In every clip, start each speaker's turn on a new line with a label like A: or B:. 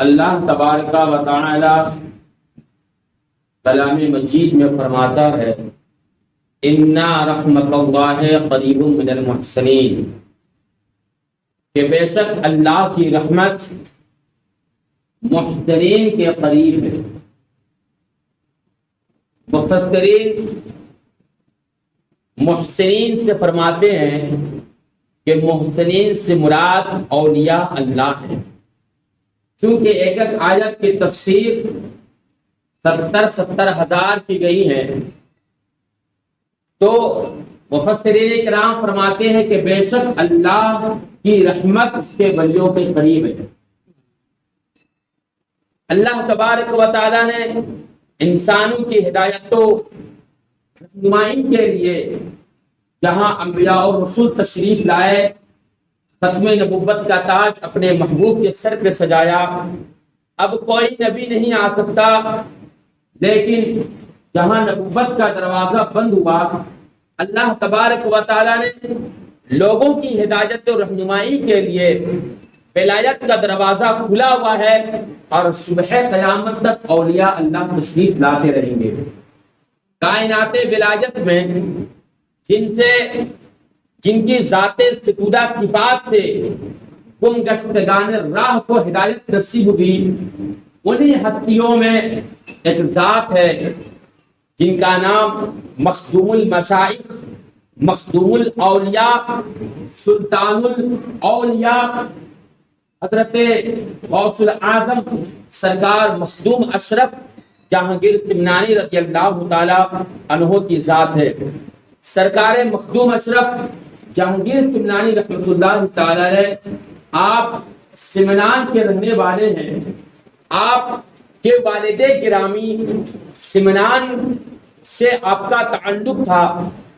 A: اللہ تبارک و تعالی کلام مجید میں فرماتا ہے اِنَّ رحمت اللہ قریب من المحسنین، کہ بے شک اللہ کی رحمت محسنین کے قریب ہے۔ مفسرین محسنین سے فرماتے ہیں کہ محسنین سے مراد اولیاء اللہ ہیں، کیونکہ ایک ایک آیت کی تفسیر 70 ہزار کی گئی ہے، تو مفسرین کرام فرماتے ہیں کہ بے شک اللہ کی رحمت اس کے ولیوں کے قریب ہے۔ اللہ تبارک و تعالی نے انسانوں کی ہدایت و رہنمائی کے لیے جہاں انبیاء اور رسول تشریف لائے، ختم نبوت کا تاج اپنے محبوب کے سر پہ سجایا، اب کوئی نبی نہیں آ سکتا، لیکن جہاں نبوت کا دروازہ بند ہوا، اللہ تبارک و تعالی نے لوگوں کی ہدایت و رہنمائی کے لیے ولایت کا دروازہ کھلا ہوا ہے، اور صبح قیامت تک اولیاء اللہ تشریف لاتے رہیں گے۔ کائنات ولایت میں جن کی ذات ستودہ صفات سے گم گشتگان راہ کو ہدایت نصیب ہوئی، انہی ہستیوں میں ایک ذات ہے جن کا نام مخدوم المشائخ، مخدوم الاولیاء، سلطان الاولیاء حضرت غوث الاعظم سرکار مخدوم اشرف جہانگیر سمنانی رضی اللہ تعالی عنہ کی ذات ہے۔ سرکار مخدوم اشرف جہانگیر سمنانی رحمۃ اللہ تعالی علیہ آپ سمنان کے رہنے والے ہیں۔ آپ کے والد گرامی سمنان سے آپ کا تعلق تھا،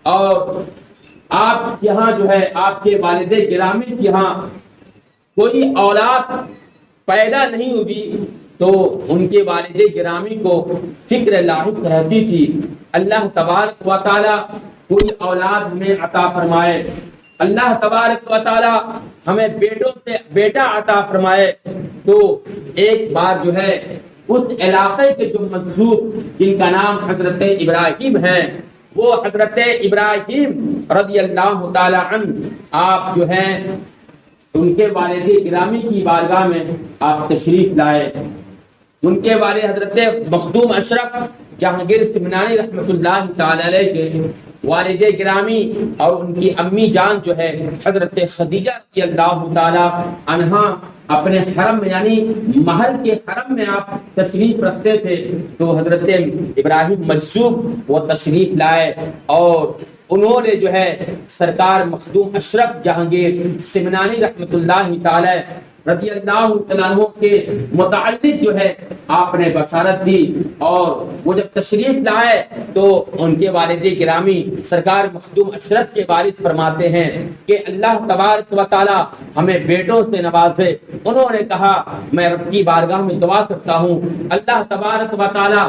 A: اور آپ یہاں جو ہے آپ کے والد گرامی کے یہاں کوئی اولاد پیدا نہیں ہوئی، تو ان کے والد گرامی کو فکر لاحق رہتی تھی، اللہ تبارک و تعالی کوئی اولاد ہمیں عطا فرمائے، اللہ تبارک و تعالی ہمیں بیٹوں سے بیٹا عطا فرمائے۔ تو ایک بار جو ہے اس علاقے کے جو منسوب جن کا نام حضرت ابراہیم ہے، وہ حضرت ابراہیم رضی اللہ تعالی عنہ آپ جو ہیں ان کے والد گرامی کی بارگاہ میں آپ تشریف لائے۔ ان کے والد حضرت مخدوم اشرف جہانگیر سمنانی رحمۃ اللہ تعالی علیہ کے والد گرامی اور ان کی امی جان جو ہے حضرت خدیجہ رضی اللہ تعالی عنہا اپنے حرم میں یعنی محل کے حرم میں آپ تشریف رکھتے تھے، تو حضرت ابراہیم مجذوب وہ تشریف لائے، اور انہوں نے جو ہے سرکار مخدوم اشرف جہانگیر سمنانی رحمۃ اللہ تعالی رضی اللہ عنہ کے متعلق جو ہے آپ نے بشارت دی، اور وہ جب تشریف لائے تو ان کے والد گرامی سرکار مخدوم اشرف کے والد فرماتے ہیں کہ اللہ تبارک و تعالی ہمیں بیٹوں سے نوازے۔ انہوں نے کہا میں رب کی بارگاہ میں دعا کرتا ہوں اللہ تبارک و تعالی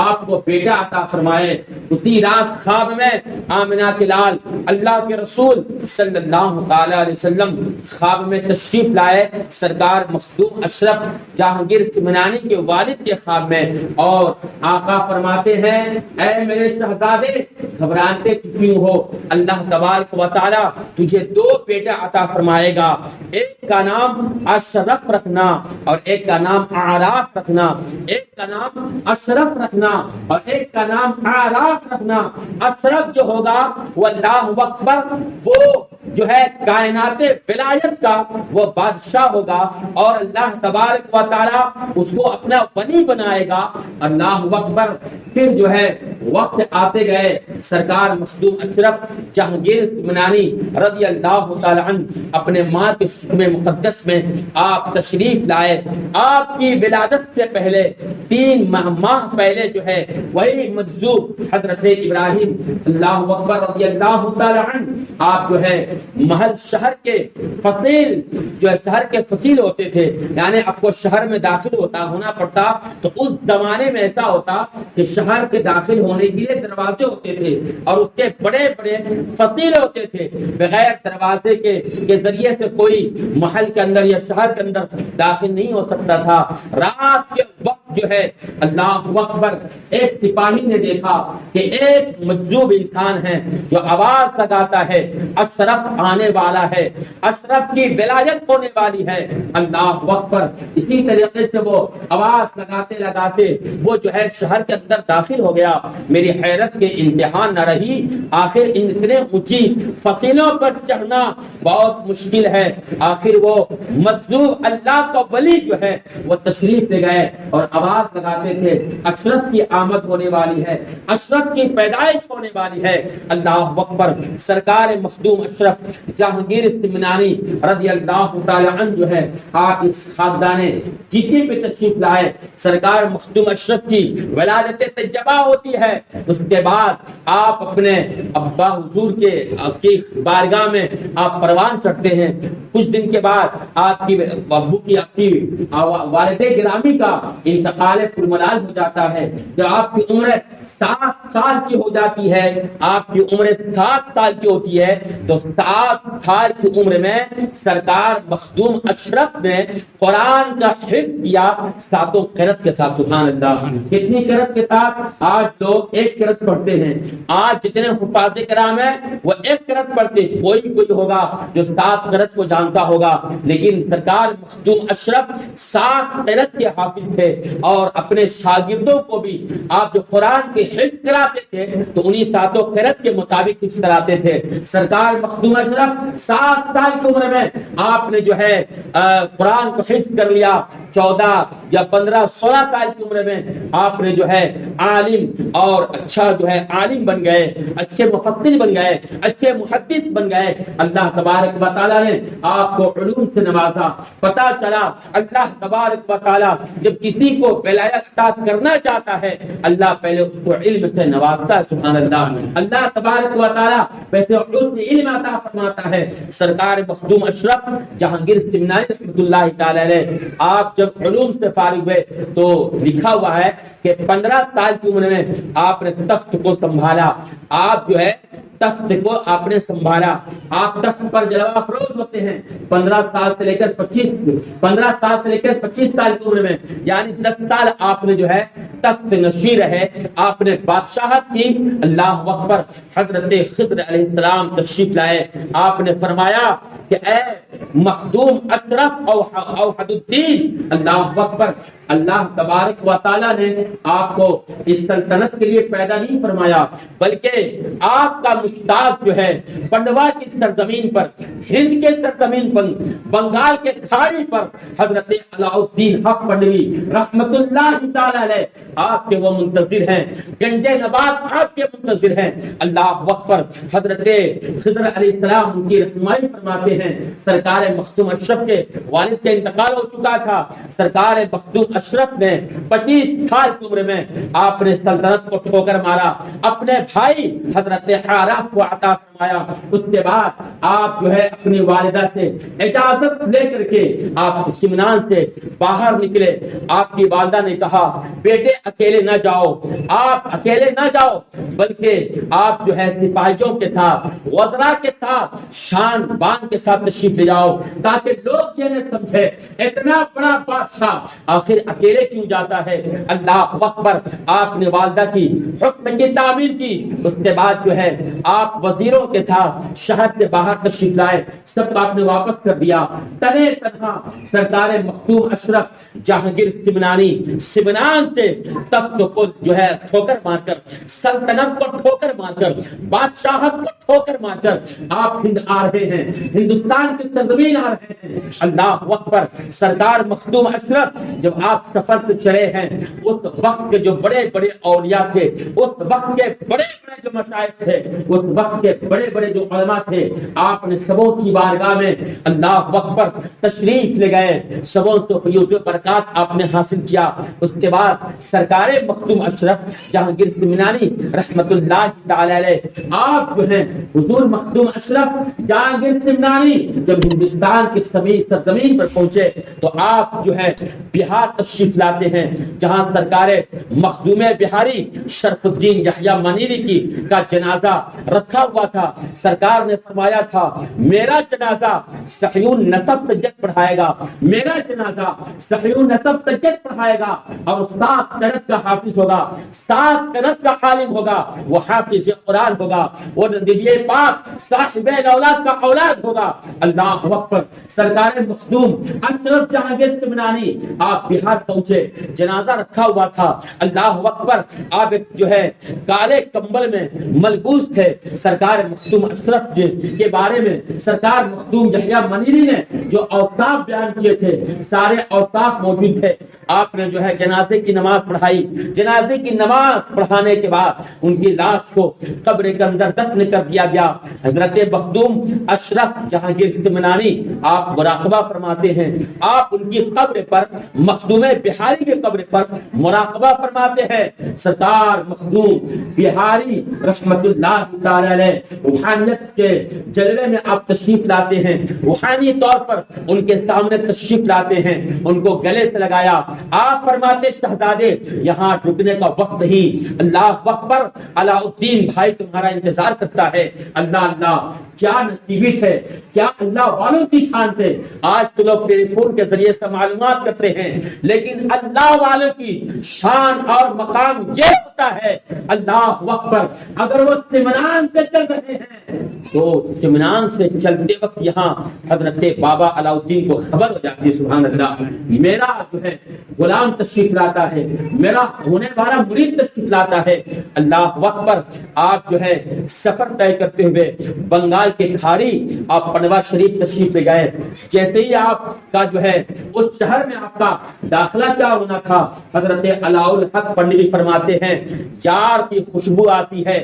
A: آپ کو بیٹا عطا فرمائے۔ اسی رات خواب میں آمنہ کے لال اللہ کے رسول صلی اللہ تعالی علیہ وسلم خواب میں تشریف لائے، سرکار مخدوم اشرف جہانگیر سمنانی کے والد کے خواب میں، اور آقا فرماتے ہیں اے میرے شہزادے گھبراتے کیوں ہو، اللہ تبارک و تعالی تجھے 2 بیٹا عطا فرمائے گا، ایک کا نام اشرف رکھنا اور ایک کا نام اعراف رکھنا، ایک کا نام اشرف رکھنا اور ایک کا نام اعراف رکھنا۔ اشرف جو ہوگا وہ اللہ اکبر، وہ جو ہے کائنات ولایت کا وہ بادشاہ ہوگا، اور اللہ تبارک و تعالی اس کو اپنا ولی بنائے گا، اللہ اکبر۔ پھر جو ہے وقت آتے گئے سرکار مخدوم اشرف جہانگیر سمنانی رضی اللہ تعالی عنہ اپنے ماں کے شکم مقدس میں آپ تشریف لائے۔ آپ کی ولادت سے پہلے 3 ماہ پہلے جو ہے وہی مجذوب حضرت ابراہیم اللہ اکبر رضی اللہ تعالی عنہ آپ جو ہے محل شہر کے فصیل جو ہے شہر کے فصیل ہوتے تھے، یعنی آپ کو شہر میں داخل ہونا پڑتا، تو اس زمانے میں ایسا ہوتا کہ شہر کے داخل ہونے ہونے کے لیے دروازے ہوتے تھے اور اس کے بڑے بڑے فصیلے ہوتے تھے. بغیر دروازے کے ذریعے سے کوئی محل کے اندر یا شہر کے اندر داخل نہیں ہو سکتا تھا. رات کے وقت جو ہے اللہ اکبر ایک سپاہی نے دیکھا کہ ایک مجذوب انسان ہے جو آواز لگاتا ہے اشرف آنے والا ہے, اشرف کی ولایت ہونے والی ہے. اللہ اکبر. اسی طریقے سے وہ آواز لگاتے لگاتے وہ جو ہے شہر کے اندر داخل ہو گیا. میری حیرت کے امتحان نہ رہی, آخر اتنے اونچی فصیلوں پر چڑھنا بہت مشکل ہے. آخر وہ مجذوب اللہ کا ولی جو ہے وہ تشریف لے گئے اور آواز لگاتے تھے اشرف کی آمد ہونے والی ہے, اشرف کی پیدائش ہونے والی ہے. اللہ اکبر. سرکار مخدوم اشرف جہانگیر سمنانی رضی اللہ تعالی عنہ جو ہے آپ اس خاندان جیتے پہ تشریف لائے. سرکار مخدوم اشرف کی ولادت تجبہ ہوتی ہے. اس کے بعد آپ اپنے ابا حضور کے بارگاہ میں آپ پروان چڑھتے ہیں. کچھ دن کے بعد آپ کی ابو کی آپ کی والد گرامی کا انتقال پرملال ہو جاتا ہے. جب آپ کی عمر 7 سال کی ہو جاتی ہے, آپ کی عمر 7 سال کی ہوتی ہے, تو 7 سال کی عمر میں سرکار مخدوم اشرف نے قرآن کا حفظ کیا 7 قرات کے ساتھ. سبحان اللہ. کتنی قرات کے ساتھ؟ آج لوگ 1 قرات پڑھتے ہیں. آج جتنے حفاظ کرام ہیں وہ 1 قرات پڑھتے ہیں. کوئی ہوگا جو 7 قرات کو جانتا ہوگا, لیکن سرکار مخدوم اشرف 7 قرات کے حافظ تھے اور اپنے شاگردوں کو بھی آپ جو قرآن کے حفظ کراتے تھے تو انہی 7 قرات کے مطابق حفظ کراتے تھے. سرکار مخدوم اشرف 7 سال کی عمر میں آپ نے جو ہے قرآن کو حفظ کر لیا. 14 یا 15 16 سال کی عمر میں آپ نے جو ہے عالم اور اچھا جو ہے عالم بن گئے, اچھے مفسر بن گئے, اچھے محدث بن گئے. اللہ تبارک و تعالی نے آپ کو علوم سے نوازا. پتہ چلا اللہ تبارک و تعالی جب کسی کو ولایت عطا کرنا چاہتا ہے اللہ پہلے اس کو علم سے نوازتا ہے. سبحان اللہ. اللہ تبارک و تعالی ویسے علم عطا فرماتا ہے. سرکار مخدوم اشرف جہانگیر سمنانی رحمۃ اللہ تعالی علیہ آپ جب علوم سے فارغ ہوئے تو لکھا ہوا ہے کہ 15 سال کی عمر میں آپ نے تخت کو سنبھالا. آپ جو ہے تخت کو آپ نے سنبھالا. آپ تخت پر جلوہ افروز ہوتے ہیں 15 سال سے لے کر 25 سال کی عمر میں, یعنی 10 سال آپ نے جو ہے تخت نشین رہے, آپ نے بادشاہت کی. اللہ اکبر. حضرت خضر علیہ السلام تشریف لائے. آپ نے فرمایا کہ اے مخدوم اشرف اوحد الدین. اللہ اکبر. اللہ تبارک و تعالی نے آپ کو اس سلطنت کے لیے پیدا نہیں فرمایا بلکہ آپ کا مشتاق جو ہے پنڈوا کی سرزمین پر, ہند کے سرزمین پر, بنگال کے کھاڑی پر حضرت علاء الدین حق پنڈوی رحمت اللہ تعالی علیہ آپ کے وہ منتظر ہیں. گنج نبات آپ کے منتظر ہیں. اللہ اکبر. حضرت خضر علیہ السلام ان کی رہنمائی فرماتے ہیں. سرکار مخدوم اشرف کے والد کا انتقال ہو چکا تھا. سرکار مخدوم اشرف نے 25 سال کی عمر میں آپ نے سلطنت کو ٹھوکر مارا, اپنے بھائی حضرت عراف کو عطا فرمایا. اس کے بعد آپ جو ہے اپنی والدہ سے اجازت لے کر کے آپ سمنان سے باہر نکلے. آپ کی والدہ نے کہا بیٹے اکیلے نہ جاؤ, آپ اکیلے نہ جاؤ بلکہ آپ جو ہے سپاہیوں کے ساتھ, وزراء کے ساتھ, شان بان کے ساتھ تشریف لے جاؤ تاکہ لوگ یہ نہ سمجھے اتنا بڑا بادشاہ آخر اکیلے کیوں جاتا ہے. اللہ اکبر. آپ نے والدہ کی حکم کی تعمیل کی. اس کے بعد جو ہے آپ وزیروں کے ساتھ شہر سے باہر تشریف لائے. سب کو آپ نے واپس کر دیا. تنے تنہا سرکار مخدوم اشرف جہانگیر سمنانی سمنان سے تخت کو جو ہے ٹھوکر مار کر, سلطنت کو ٹھوکر مار کر, بادشاہت کو ٹھوکر مار کر آپ ہند آ رہے ہیں, ہندوستان کی سرزمین آ رہے ہیں. اللہ اکبر. سرکار مخدوم اشرف جب آپ سفر سے چلے ہیں اس وقت کے جو بڑے بڑے اولیاء تھے, اس وقت کے بڑے بڑے جو مشائخ تھے, اس وقت کے بڑے بڑے بڑے جو علماء تھے آپ نے سبوں کی بارگاہ میں اللہ اکبر تشریف لے گئے، سبوں سے فیوز و برکات آپ نے حاصل کیا۔ اس کے بعد سرکار مخدوم اشرف جہانگیر سمنانی رحمت اللہ تعالی علیہ، آپ جو ہیں حضور مخدوم اشرف جہانگیر سمنانی جب ہندوستان کی سرزمین پر پہنچے تو آپ جو ہے بہار تشریف لاتے ہیں، جہاں سرکار مخدوم بہاری شرف الدین یحییٰ منیری کی کا جنازہ رکھا ہوا تھا۔ سرکار نے فرمایا تھا میرا جنازہ صحیح نسب سجد پڑھائے گا، میرا جنازہ صحیح نسب سجد پڑھائے گا، اور 7 قرات کا حافظ ہوگا، 7 قرات کا عالم ہوگا، وہ حافظ قرآن ہوگا، وہ نبی پاک صاحب اولاد کا اولاد ہوگا۔ اللہ اکبر۔ سرکار مخدوم اشرف جہانگیر سمنانی آپ بہار پہنچے، جنازہ رکھا ہوا تھا۔ اللہ اکبر۔ آپ جو ہے کالے کمبل میں ملبوس تھے۔ سرکار مخدوم اشرف کے بارے میں سرکار مخدوم یحییٰ منیری نے جو اوصاف بیان کیے تھے، سارے اوصاف موجود تھے۔ آپ نے جو ہے جنازے کی نماز پڑھائی، جنازے کی نماز پڑھانے کے بعد ان کی لاش کو قبر کے اندر دفن کر دیا گیا۔ حضرت مخدوم اشرف جہانگیر سمنانی آپ مراقبہ فرماتے ہیں، آپ ان کی قبر پر مخدوم بہاری کی قبر پر مراقبہ فرماتے ہیں۔ سرکار مخدوم بہاری رحمت اللہ تعالی علیہ روحانیت کے جلوے میں آپ تشریف لاتے ہیں، روحانی طور پر ان کے سامنے تشریف لاتے ہیں، ان کو گلے سے لگایا۔ آپ فرماتے شہزادے یہاں رکنے کا وقت نہیں، اللہ اکبر، علاء الدین بھائی تمہارا انتظار کرتا ہے۔ اللہ اللہ، کیا نصیبت ہے، کیا اللہ والوں کی شان تھے۔ آج تو لوگ ٹیلی فون کے ذریعے سے معلومات کرتے ہیں، لیکن اللہ والوں کی شان اور مقام یہ ہوتا ہے۔ اللہ اکبر۔ اگر وہ سمنان سے چل رہے ہیں تو سمنان سے چلتے وقت یہاں حضرت بابا علاء الدین کو خبر ہو جاتی ہے، سبحان اللہ، میرا جو ہے غلام تشریف لاتا ہے، میرا ہونے والا مرید تشریف لاتا ہے۔ اللہ اکبر۔ آپ جو ہے سفر طے کرتے ہوئے بنگال کے کھاری آپ پنڈوا شریف تشریف لے گئے۔ جیسے ہی آپ کا جو ہے اس شہر میں آپ کا داخلہ کیا ہونا تھا، حضرت علاء الحق پنڈی فرماتے ہیں جار کی خوشبو آتی ہے۔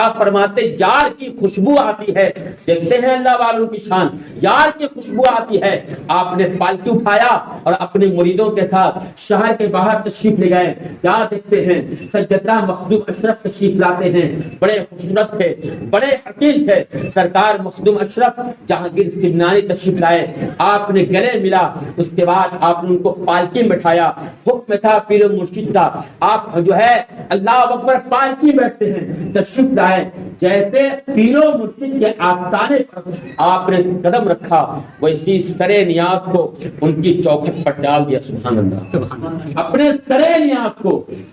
A: آپ فرماتے جار کی خوشبو آتی ہے۔ دیکھتے ہیں اللہ والوں کی شان، یار کی خوشبو آتی ہے۔ آپ نے پالکی اٹھایا اور اپنے مریدوں کے ساتھ شہر کے باہر تشریف لے گئے۔ کیا دیکھتے ہیں، سیدنا مخدوم اشرف تشریف لاتے ہیں، بڑے خوبصورت تھے، بڑے حسین تھے۔ سرکار مخدوم اشرف جہانگیر سمنانی تشریف لائے، آپ نے گلے ملا، اس کے بعد آپ نے ان کو پالکی میں بٹھایا۔ حکم تھا پیر مرشد کا، آپ جو ہے اللہ اکبر پالکی بیٹھتے ہیں، تشریف لائے۔ جیسے پیرو مرشد کے آستانے پر آپ نے قدم رکھا، ویسی سرے نیاز کو ان کی چوکھٹ پر ڈال دیا۔ سبحان اللہ۔ اپنے سرے نیاز کو،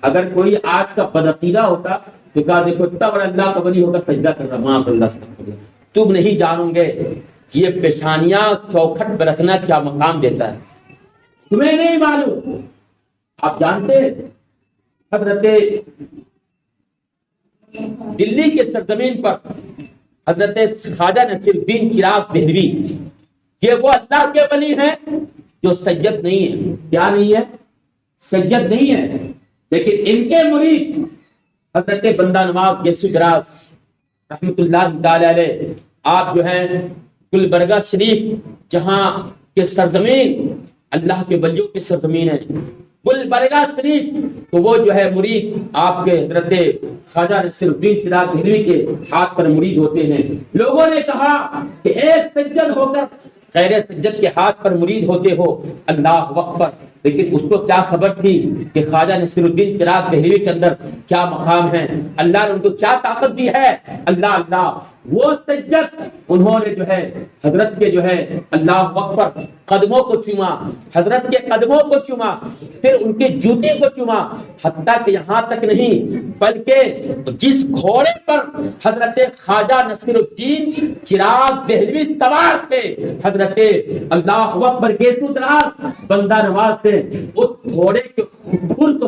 A: اگر کوئی آج کا بدعقیدہ ہوتا تو کہا دیکھو اتنا بڑا اللہ کا ولی ہوگا سجدہ کر رہا، ماں اللہ سے تم نہیں جانو گے کہ یہ پیشانیاں چوکھٹ پہ رکھنا کیا مقام دیتا ہے، تمہیں نہیں معلوم۔ آپ جانتے ہیں حضرت دلی کے سرزمین پر حضرت خواجہ نصیر الدین چراغ دہلوی، یہ وہ اللہ کے ولی ہیں جو سید نہیں ہے۔ کیا نہیں ہے؟ سید نہیں ہے، لیکن ان کے مرید حضرت بندہ نواز یسوع دراز رحمت اللہ تعالی علیہ، آپ جو ہیں گلبرگہ شریف جہاں کے سرزمین اللہ کے ولیوں کی سرزمین ہے، گلبرگہ شریف، تو وہ جو ہے مرید آپ کے حضرت خواجہ نصیر الدین چراغ دہلوی کے ہاتھ پر مرید ہوتے ہیں۔ لوگوں نے کہا کہ ایک سجد ہو کر غیر سجد کے ہاتھ پر مرید ہوتے ہو، اللہ اکبر، لیکن اس کو کیا خبر تھی کہ خواجہ نصیر الدین چراغ دہلوی کے اندر کیا مقام ہے، اللہ نے ان کو کیا طاقت دی ہے۔ اللہ اللہ، وہ سجد انہوں نے جو ہے حضرت کے جو ہے اللہ اکبر قدموں کو چوما، حضرت کے قدموں کو چوما، پھر ان کے جوتے کو چوما، حتیٰ کہ یہاں تک نہیں بلکہ جس گھوڑے پر حضرت خواجہ نصیر الدین چراغ دہلوی سوار تھے، حضرت اللہ اکبر یسوع دراز بندہ نواز سے اس گھوڑے کے کھول کو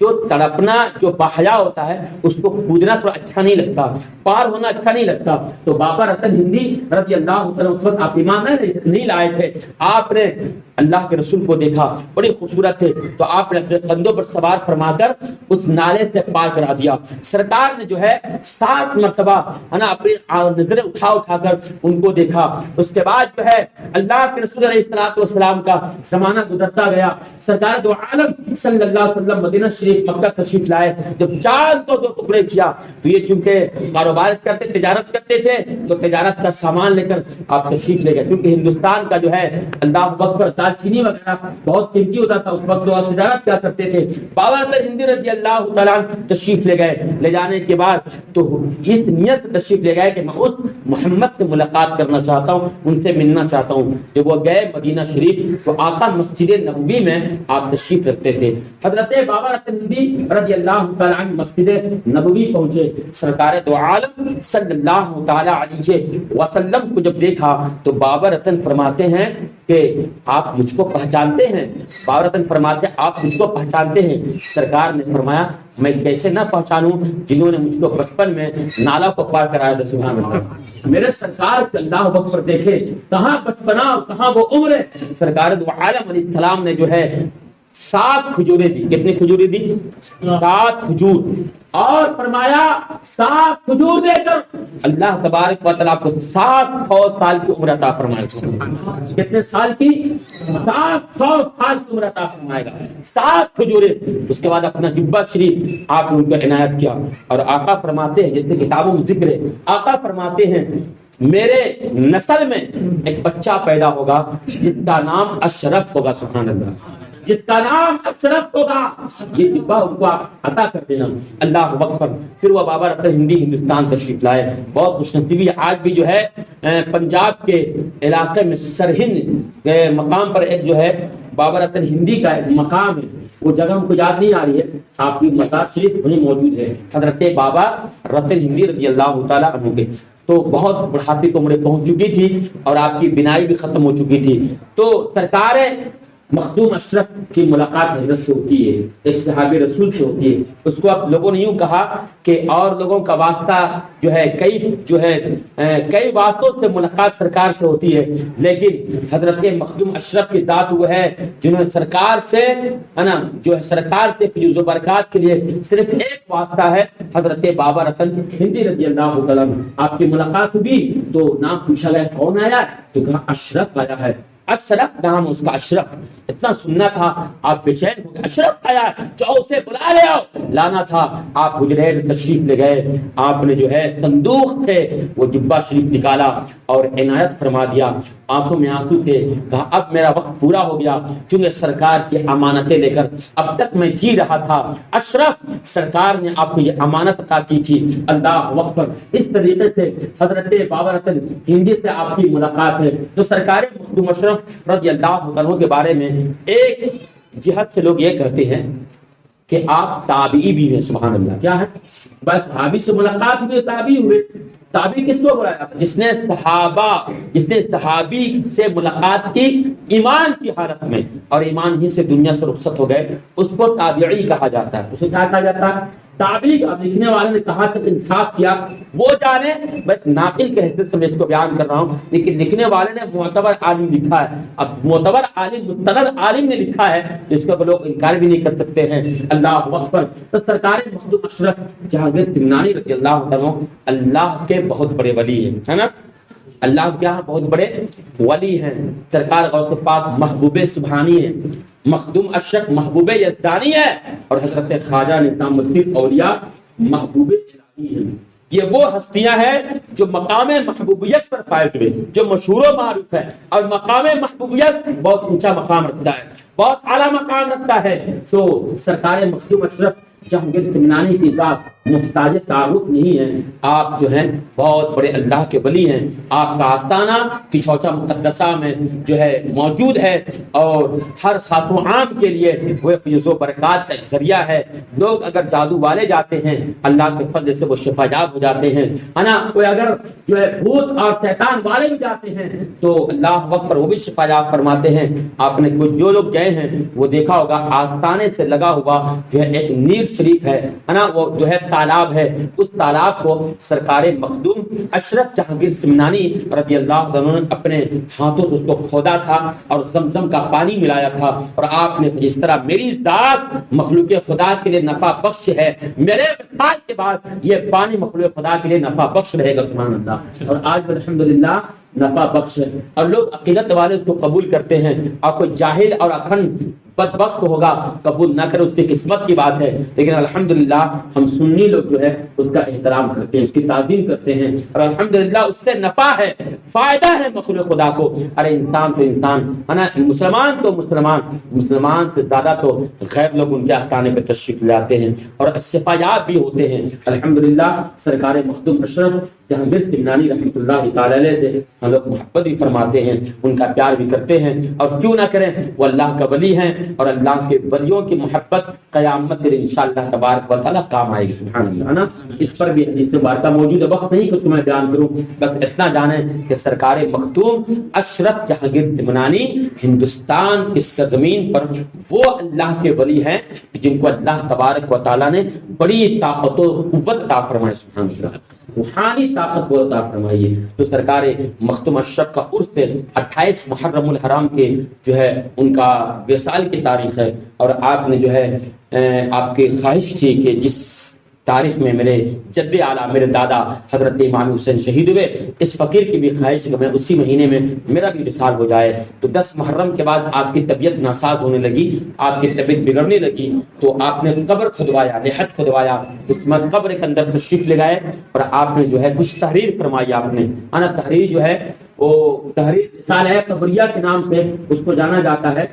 A: جو تڑپنا جو بحیا ہوتا ہے اس کو کودنا تھوڑا اچھا نہیں لگتا، پار ہونا اچھا نہیں لگتا. تو بابا رتن ہندی رضی اللہ تعالیٰ اس وقت آپ ایمان نہیں لائے تھے، آپ نے اللہ کے رسول کو دیکھا بڑی خوبصورت تھے تو آپ نے اپنے کندھوں پر سوار فرما کر اس نالے سے پار کرا دیا. سرکار نے جو ہے 7 مرتبہ ہے نا اپنی نظریں اٹھا کر ان کو دیکھا. اس کے بعد جو ہے اللہ کے رسول علیہ الصلوۃ والسلام کا زمانہ گزرتا گیا. سرکار دو عالم صلی اللہ علیہ وسلم مدینہ شریف مکہ تشریف لائے. جب چاند کو 2 ٹکڑے کیا تو یہ چونکہ کاروبار کرتے تجارت کرتے تھے تو تجارت کا سامان لے کر آپ تشریف لے گئے. کیونکہ ہندوستان کا جو ہے اللہ اکبر دال چینی وغیرہ بہت قیمتی ہوتا تھا اس وقت، تو آپ تجارت کیا کرتے تھے. بابا رتن ہندی رضی اللہ تعالیٰ تشریف لے گئے. لے جانے کے بعد تو اس نیت سے تشریف لے گئے کہ میں اس محمد سے ملاقات کرنا چاہتا ہوں، ان سے ملنا چاہتا ہوں. جب وہ گئے مدینہ شریف تو آقا مسجد نبوی میں آپ تشریف رکھتے تھے. حضرت بابا رتن ہندی رضی اللہ تعالیٰ عنہ مسجد نبوی پہنچے. سرکار دو عالم صلی اللہ تعالیٰ علیہ وسلم کو جب دیکھا تو بابا رتن فرماتے ہیں کہ آپ مجھ کو پہچانتے ہیں. بابا رتن فرماتے ہیں آپ مجھ کو پہچانتے ہیں. سرکار نے فرمایا میں کیسے نہ پہچانوں جنہوں نے مجھ کو بچپن میں نالا کو پار کرایا تھا. سبحان اللہ، میرے سرکار کے اللہ اکبر دیکھے کہاں بچپنا کہاں وہ عمر ہے. سرکار دو عالم علیہ السلام نے جو ہے 7 کھجوریں دی. کتنی کھجوریں دی؟ 7 کھجور. اور فرمایا 7 کھجور دے کر اللہ تبارک و تعالیٰ کو 700 سال کی عمر عطا فرمائے گا. کتنے سال کی؟ 700 سال کی عمر عطا فرمائے گا. 7 کھجوریں. اس کے بعد اپنا جبہ شریف آپ نے ان کو عنایت کیا. اور آقا فرماتے ہیں، جس سے کتابوں میں ذکر ہے، آقا فرماتے ہیں میرے نسل میں ایک بچہ پیدا ہوگا جس کا نام اشرف ہوگا. سبحان اللہ، جس کا نام اشرف ہوگا یہ جبہ ان کو عطا کر دینا. اللہ اکبر. پھر وہ بابا رتن ہندی ہندوستان تشریف لائے. بہت خوش نصیبی آج بھی جو ہے پنجاب کے علاقے میں سرہند مقام پر ایک جو ہے بابا رتن ہندی کا ایک مقام ہے. وہ جگہ ہم کو یاد نہیں آ رہی ہے، آپ کی مزار شریف وہیں موجود ہے. حضرت بابا رتن ہندی رضی اللہ تعالیٰ عنہ کے تو بہت بڑھاپے کی عمریں پہنچ چکی تھی اور آپ کی بینائی بھی ختم ہو چکی تھی. تو سرکار مخدوم اشرف کی ملاقات حضرت سے ہوتی ہے، ایک صحابی رسول سے ہوتی ہے. اس کو آپ لوگوں نے یوں کہا کہ اور لوگوں کا واسطہ جو ہے کئی واسطوں سے ملاقات سرکار سے ہوتی ہے، لیکن حضرت مخدوم اشرف کی ذات وہ ہے جنہوں نے سرکار سے جو ہے سرکار سے فیض و برکات کے لیے صرف ایک واسطہ ہے. حضرت بابا رتن ہندی رضی اللہ تعالیٰ آپ کی ملاقات ہوئی تو نام پوچھا گیا کون آیا تو کہا اشرف آیا ہے. اشرف نام اس کا، اشرف اتنا سننا تھا آپ بے چین ہو گئے. اشرف آیا، جاؤ اسے بلا لے آؤ. لانا تھا آپ حجرے میں تشریف لے گئے. آپ نے جو ہے صندوق تھے وہ جبہ شریف نکالا اور عنایت فرما دیا. آنکھوں میں آنسو تھے. کہا اب میرا وقت پورا ہو گیا چونکہ سرکار کی امانتیں لے کر اب تک میں جی رہا تھا. اشرف سرکار نے آپ کو یہ امانت عطا کی تھی. اللہ اکبر. اس طریقے سے حضرت بابا رتن ہندی سے آپ کی ملاقات ہے. تو سرکار مخدوم اشرف رضی اللہ عنہ کے بارے میں ایک جہت سے لوگ یہ کہتے ہیں کہ آپ تابعی بھی ہیں. سبحان اللہ. کیا ہے؟ بس صحابی سے ملاقات ہوئی تابعی ہوئے. تابعی کس کو بلایا جاتا ہے؟ جس نے صحابی سے ملاقات کی ایمان کی حالت میں اور ایمان ہی سے دنیا سے رخصت ہو گئے اس کو تابعی کہا جاتا ہے. اسے کیا کہا جاتا ہے؟ تابعی. اب لکھنے والے نے کہا کہ انصاف کیا وہ جانے، میں ناقل کے حیثیت سے میں اس کو بیان کر رہا ہوں، لیکن لکھنے والے نے معتبر عالم لکھا ہے. اب معتبر عالم مستند عالم نے لکھا ہے جس کو لوگ انکار بھی نہیں کر سکتے ہیں. اللہ اکبر. تو سرکار مخدوم اشرف جہانگیر سمنانی رضی اللہ عنہ اللہ کے بہت بڑے ولی ہیں، ہے نا. اللہ کے یہاں بہت بڑے ولی ہیں. سرکار غوث پاک محبوب سبحانی ہیں. مخدوم اشرف محبوب یزدانی ہے اور حضرت خواجہ نظام الدین اولیاء محبوب الہی ہیں. یہ وہ ہستیاں ہیں جو مقام محبوبیت پر فائز ہوئے، جو مشہور و معروف ہے. اور مقام محبوبیت بہت اونچا مقام رکھتا ہے، بہت اعلیٰ مقام رکھتا ہے. تو سرکار مخدوم اشرف جہانگیر سمنانی کی ذات محتاج تعلق نہیں ہیں، آپ جو ہیں بہت بڑے اللہ کے ولی ہیں، آپ کا آستانہ کچھوچا مقدسہ میں جو ہے موجود ہے، اور ہر خاص و عام کے لیے وہ فیض و برکات کا ذریعہ ہے۔ لوگ اگر جادو والے جاتے ہیں اللہ کے فضل سے وہ شفا یاب ہو جاتے ہیں، ہے نا، کوئی اگر جو ہے بھوت اور شیطان والے بھی جاتے ہیں تو اللہ وقت پر وہ بھی شفا یاب فرماتے ہیں۔ آپ نے کچھ جو لوگ گئے ہیں وہ دیکھا ہوگا آستانے سے لگا ہوا جو ہے ایک نیر شریف ہے نا، وہ جو ہے تالاب ہے، اس تالاب کو سرکار مخدوم اشرف جہانگیر سمنانی رضی اللہ عنہ نے اپنے ہاتھوں سے اس کو کھودا تھا اور زمزم کا پانی ملایا تھا، اور آپ نے اس طرح میری ذات مخلوق خدا کے لیے نفع بخش ہے، میرے وصال کے بعد یہ پانی مخلوق خدا کے لیے نفع بخش رہے گا، سبحان اللہ۔ اور آج الحمدللہ نفع بخش ہے، اور لوگ عقیدت والے اس کو قبول کرتے ہیں، اور کوئی جاہل اور اکھنڈ بدبخت ہوگا قبول نہ کرے، اس کی قسمت کی بات ہے، لیکن الحمدللہ ہم سنی لوگ جو ہے اس کا احترام کرتے ہیں، اس کی تعظیم کرتے ہیں، اور الحمدللہ اس سے نفع ہے، فائدہ ہے مخلوق خدا کو۔ ارے انسان تو انسان ہے نا، مسلمان تو مسلمان سے زیادہ تو غیر لوگ ان کے آستانے پہ تشریف لاتے ہیں اور شفایاب بھی ہوتے ہیں۔ الحمدللہ سرکار مخدوم اشرف جہانگیر سمنانی رحمۃ اللہ تعالی علیہ سے ہم لوگ محبت بھی فرماتے ہیں، ان کا پیار بھی کرتے ہیں، اور کیوں نہ کریں، وہ اللہ کا ولی ہیں، اور اللہ کے ولیوں کی محبت قیامت کے دن انشاءاللہ تبارک و تعالی کام آئے گی، سبحان اللہ، ہے نا۔ اس پر بھی حدیث مبارکہ موجود ہے، وقت نہیں کہ تمہیں بیان کروں، بس اتنا جانیں کہ سرکار مخدوم اشرف جہانگیر سمنانی ہندوستان کی سرزمین پر وہ اللہ کے ولی ہیں جن کو اللہ تبارک و تعالی نے بڑی طاقت و قوت عطا فرمائی، سبحان اللہ، روحانی طاقت کو عطا فرمائی ہے۔ تو سرکار مخدوم اشرف کا عرس 28 محرم الحرام کے جو ہے ان کا وصال کی تاریخ ہے، اور آپ نے جو ہے آپ کی خواہش تھی کہ جس تاریخ میں میرے جد اعلیٰ میرے دادا حضرت امام حسین شہید ہوئے، اس فقیر کی بھی خواہش کہ میں اسی مہینے میں میرا بھی وصال ہو جائے، تو 10 محرم کے بعد آپ کی طبیعت ناساز ہونے لگی، آپ کی طبیعت بگڑنے لگی، تو آپ نے قبر کھدوایا، لحد کھدوایا، اس میں قبر کے اندر تشریف لے گئے، اور آپ نے جو ہے کچھ تحریر فرمائی، آپ نے انا تحریر جو ہے وہ تحریر رسالہ قبریہ کے نام سے اس کو جانا جاتا ہے،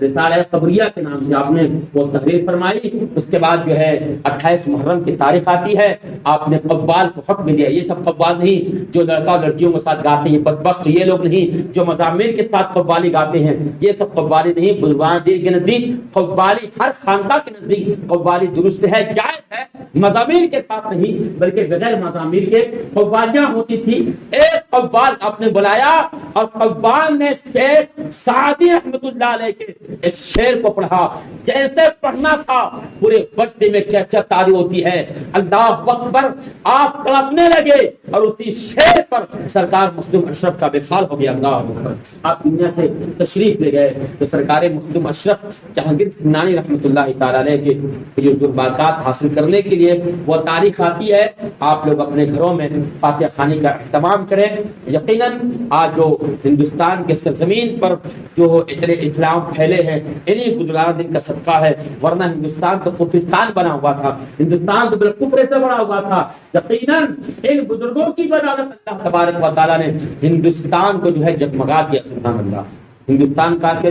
A: رسالہ قبریہ کے نام سے آپ نے وہ تحریر فرمائی۔ اس کے بعد جو ہے 28 محرم کی تاریخ آتی ہے، آپ نے قوال کو حکم دیا، یہ سب قوال نہیں جو لڑکا اور لڑکیوں کے ساتھ گاتے ہیں، بدبخت یہ لوگ نہیں جو مضامین کے ساتھ قوالی گاتے ہیں، یہ سب قوالی نہیں، بزرگان دین کے نزدیک قوالی، ہر خانقاہ کے نزدیک قوالی درست ہے، جائز ہے، مضامین کے ساتھ نہیں بلکہ بغیر مضامین کے قوالیاں ہوتی تھی۔ ایک قوال آپ نے بلایا اور قوال نے شیخ سعدی رحمت اللہ علیہ کے ایک شعر کو پڑھا، جیسے پڑھنا تھا پورے بستی میں کیفیت تاری ہوتی ہے، اللہ اکبر، آپ کلپنے لگے، اور اسی شعر پر سرکار مخدوم اشرف کا وصال ہو گیا، اللہ اکبر، آپ دنیا سے تشریف لے گئے۔ تو سرکار مخدوم اشرف جہانگیر سمنانی رحمت اللہ تعالی علیہ کے جو برکات حاصل کرنے کے لیے وہ تاریخ آتی ہے، آپ لوگ اپنے گھروں میں فاتحہ خوانی کا اہتمام کریں۔ یقیناً آج جو ہندوستان کے سرزمین پر جو اتنے اسلام پھیلے ہیں انہی بزرگان دین کا صدقہ ہے، ورنہ ہندوستان تو کفرستان بنا ہوا تھا، ہندوستان تو بالکفر سے بنا ہوا تھا۔ یقیناً ان بزرگوں کی بدولت اللہ تبارک و تعالیٰ نے ہندوستان کو جو ہے جگمگا دیا، سبحان اللہ۔ ہندوستان کا کہ